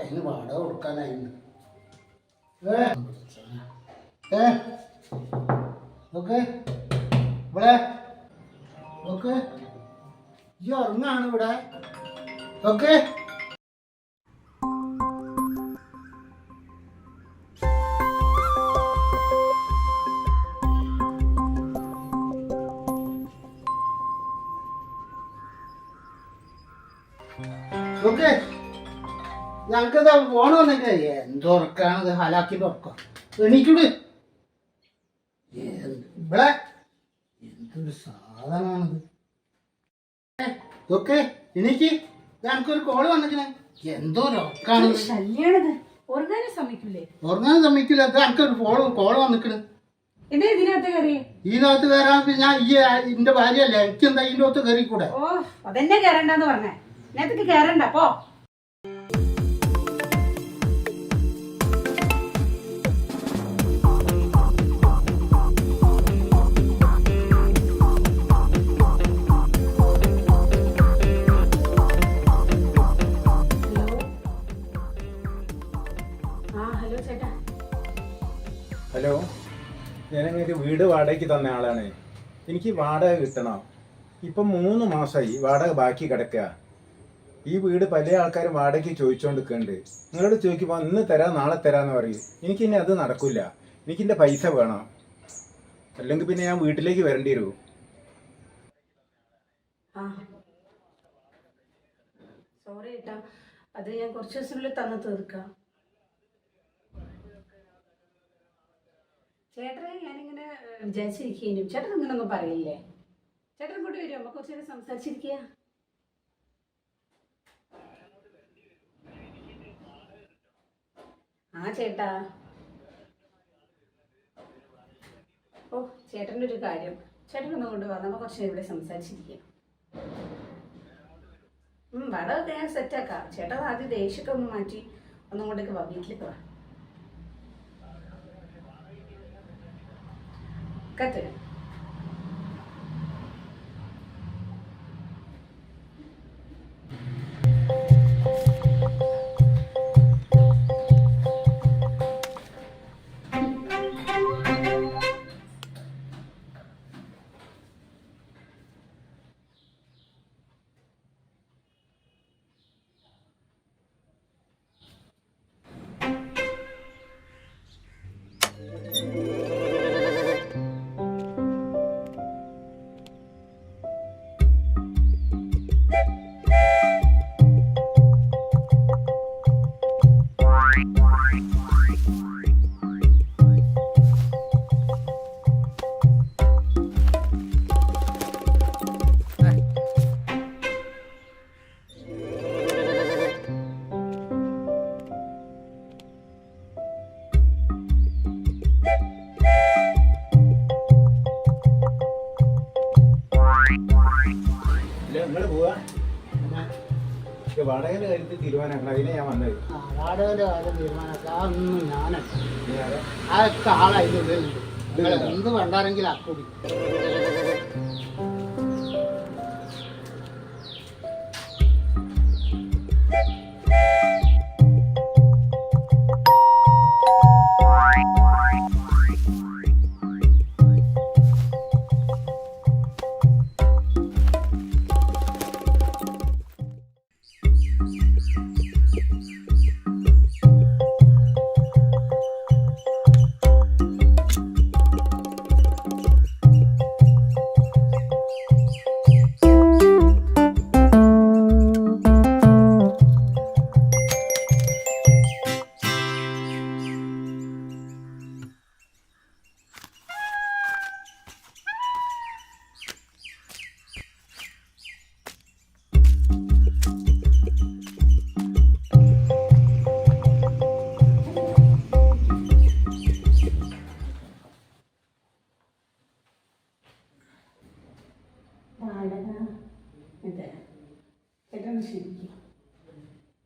അതിന് വാടക കൊടുക്കാനായിരുന്നു. ഓക്കെ ഇവിടെ ഓക്കെ ഈ ഉറങ്ങാണ് ഇവിടെ. ഓക്കെ ഓക്കെ ഞങ്ങൾക്കത് ഫോൺ വന്നിട്ടേ എന്തുറക്കാണത് ഹലാക്കിന്റെ ഉറക്കം. എണീക്കൂട്. ഇവിടെ എന്തൊരു സാധനമാണിത്. ഓക്കെ എണീക്ക്. ഞങ്ങൾക്കൊരു കോള് വന്നിക്കണേ. എന്തോ ഉറക്കാണ്. ഉറങ്ങാനും സമ്മതിക്കില്ല. ഞങ്ങൾക്കൊരു കോള് വന്നിക്കണ്. ഇതിനകത്ത് കയറാൻ ഞാൻ എന്റെ ഭാര്യയല്ലേ, എനിക്കെന്താ ഇതിന്റെ അകത്ത് കയറിക്കൂടെ? ഓ അതെന്നെ കയറണ്ടെന്ന് പറഞ്ഞേ. നേരത്തേക്ക് കയറണ്ട പോ. ഹലോ, ഞാനങ്ങനെ വീട് വാടകയ്ക്ക് തന്ന ആളാണ്. എനിക്ക് വാടക കിട്ടണം. ഇപ്പം 3 മാസമായി വാടക ബാക്കി കിടക്കുക. ഈ വീട് പല ആൾക്കാരും വാടകയ്ക്ക് ചോദിച്ചുകൊണ്ടിരിക്കുന്നുണ്ട്. നിങ്ങളോട് ചോദിക്കുമ്പോൾ ഇന്ന് തരാം നാളെ തരാമെന്ന് പറയും. എനിക്കിനി അത് നടക്കില്ല. എനിക്കെൻ്റെ പൈസ വേണം, അല്ലെങ്കിൽ പിന്നെ ഞാൻ വീട്ടിലേക്ക് വരേണ്ടി വരും. സോറി ഏട്ടാ, അത് ഞാൻ കുറച്ച് ദിവസത്തിനുള്ളിൽ തന്നു തീർക്കാം. ചേട്ടനെ ഞാനിങ്ങനെ വിചാരിച്ചിരിക്കും. ചേട്ടൻ ഇങ്ങനൊന്നും പറയില്ലേ? ചേട്ടൻ കൂടി വരും, അമ്മ കുറച്ച് നേരം സംസാരിച്ചിരിക്കുക. ചേട്ടാ, ഓ ചേട്ടൻ്റെ ഒരു കാര്യം, ചേട്ടനൊന്നും കൊണ്ടുപോകാം. നമ്മ കുറച്ച് നേരം ഇവിടെ സംസാരിച്ചിരിക്കുക. വടമൊക്കെ ഞാൻ സെറ്റാക്കാം. ചേട്ടാ ആദ്യം ദേഷ്യമൊക്കെ ഒന്ന് മാറ്റി ഒന്നും കൊണ്ടൊക്കെ വാ, വീട്ടിലേക്ക് വാ. കത്ത് വാടകയുടെ കാര്യത്തിൽ തീരുമാനമാക്കണം. അതിനെ ഞാൻ വന്നത്. വാടകയുടെ കാര്യം തീരുമാനമാക്കാം. അതൊന്നും ഞാനല്ല, അതൊക്കെ ആളായിരുന്നു. എന്ത് വേണ്ടാരെങ്കിലും അക്കൂടി.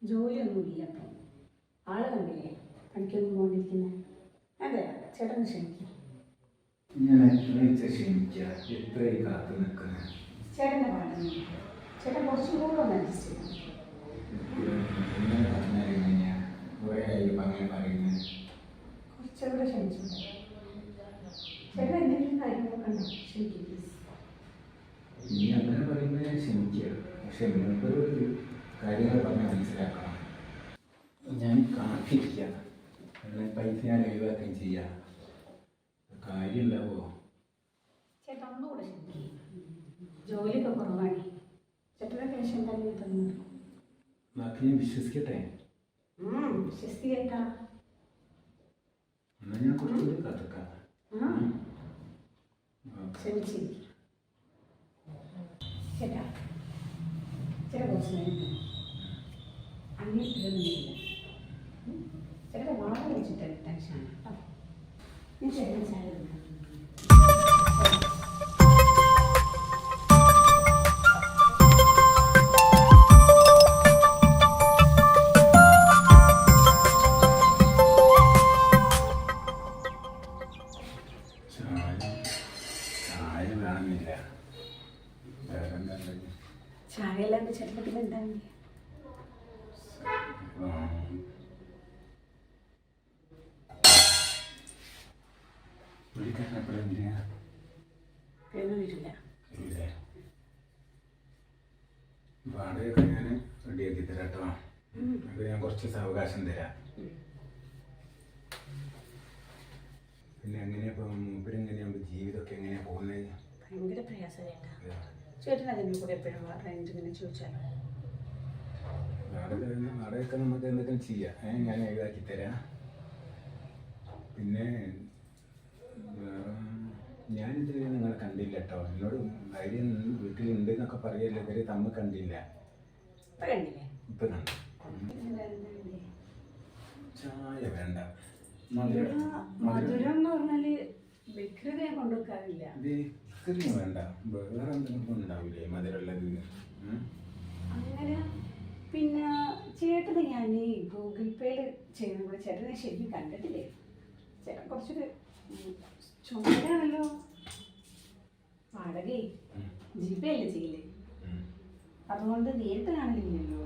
ജോലിയൊന്നുമില്ല. അപ്പം ആള് കണ്ടില്ലേ, പണിക്കൊന്നും പോകണ്ടിരിക്കുന്നത്. അതെ ചേട്ടൻ ക്ഷമിക്കും. ചേട്ടൻ്റെ പാടുന്നു. ചേട്ടൻ കുറച്ചും കൂടെ ഒന്ന് അഡ്ജസ്റ്റ് ചെയ്യണം. പക്ഷെ മൂപ്പര് കാര്യങ്ങൾ പറഞ്ഞ് മനസ്സിലാക്കണം. ഞാൻ കാത്തിരിക്കുക, പൈസ ഞാൻ ഒഴിവാക്കുകയും ചെയ്യാം. കാര്യം ഉണ്ടാവുമോ? ചേട്ടാ ഒന്നുകൂടെ ശ്രദ്ധിക്കും. ജോലിയൊക്കെ കുറവാണ്. ചേട്ടൻ്റെ പേശം തന്നെ തന്നു. ബാക്കി ഞാൻ വിശ്വസിക്കട്ടെ. വിശ്വസിക്കേട്ടാ. എന്നാൽ ഞാൻ കുറച്ചുകൂടി കാത്തിക്കാം. ക്ഷമിച്ചിരിക്കും ചേട്ടാ. ചേട്ടാ കുറച്ച് നേരം അന്വേഷിച്ചിട്ടൊന്നുമില്ല. ചേട്ടാ വാഴ വെച്ചിട്ട് ടെൻഷനാണ് കേട്ടോ. ഞാൻ ചേട്ടൻ ചായ കൊടുക്കാം. ചായ വേണമെന്നില്ല. വേറെന്താ? ചായ അല്ലാണ്ട് ചേട്ടൻ എന്താണ്? വരില്ല. വാടകയൊക്കെ ഞാൻ റെഡിയാക്കി തരാം കേട്ടോ. അത് ഞാൻ കുറച്ച് സാവകാശം തരാം. പിന്നെ എങ്ങനെയാ ഇപ്പം മൂപ്പരെങ്ങനെയാ ജീവിതമൊക്കെ എങ്ങനെയാ പോകുന്നത്? ഭയങ്കര പ്രയാസം ചേട്ടാ. ചേട്ടൻ അതിൻ്റെ കൂടെ എപ്പോഴും റെന്റ് ഇങ്ങനെ ചോദിച്ചാലോ? വാടകയൊക്കെ നമുക്ക് എന്തെങ്കിലും ചെയ്യാം. ഞാൻ ഒഴിവാക്കി തരാം. പിന്നെ ഞാനിതുവരെ നിങ്ങളെ കണ്ടില്ല കേട്ടോ. എന്നോട് ഭാര്യ വീട്ടിലുണ്ട് എന്നൊക്കെ പറയല്ലോ, ഇവര് തമ്മിൽ കണ്ടില്ല. ഇപ്പൊ കണ്ടു. ചായ വേണ്ട. മധുരം എന്ന് പറഞ്ഞാല് ബേക്കറി ഞാൻ കൊണ്ടുവെക്കാറില്ല. ബേക്കറി വേണ്ട, വേറെ എന്തെങ്കിലും ഉണ്ടാവില്ലേ മധുരമുള്ളത്? അങ്ങനെ പിന്നെ ചേട്ടന് ഞാൻ ഗൂഗിൾ പേയിൽ ചെയ്യുന്ന കൂടെ ചേട്ടനെ ശരിക്കും കണ്ടിട്ടില്ലേ? ചേട്ടൻ കുറച്ചൊരു ചുമതലയാണല്ലോ. വാടകയെ ജിപേ അല്ലേ ചെയ്യില്ലേ? അതുകൊണ്ട് നേരിട്ട് കാണില്ലല്ലോ.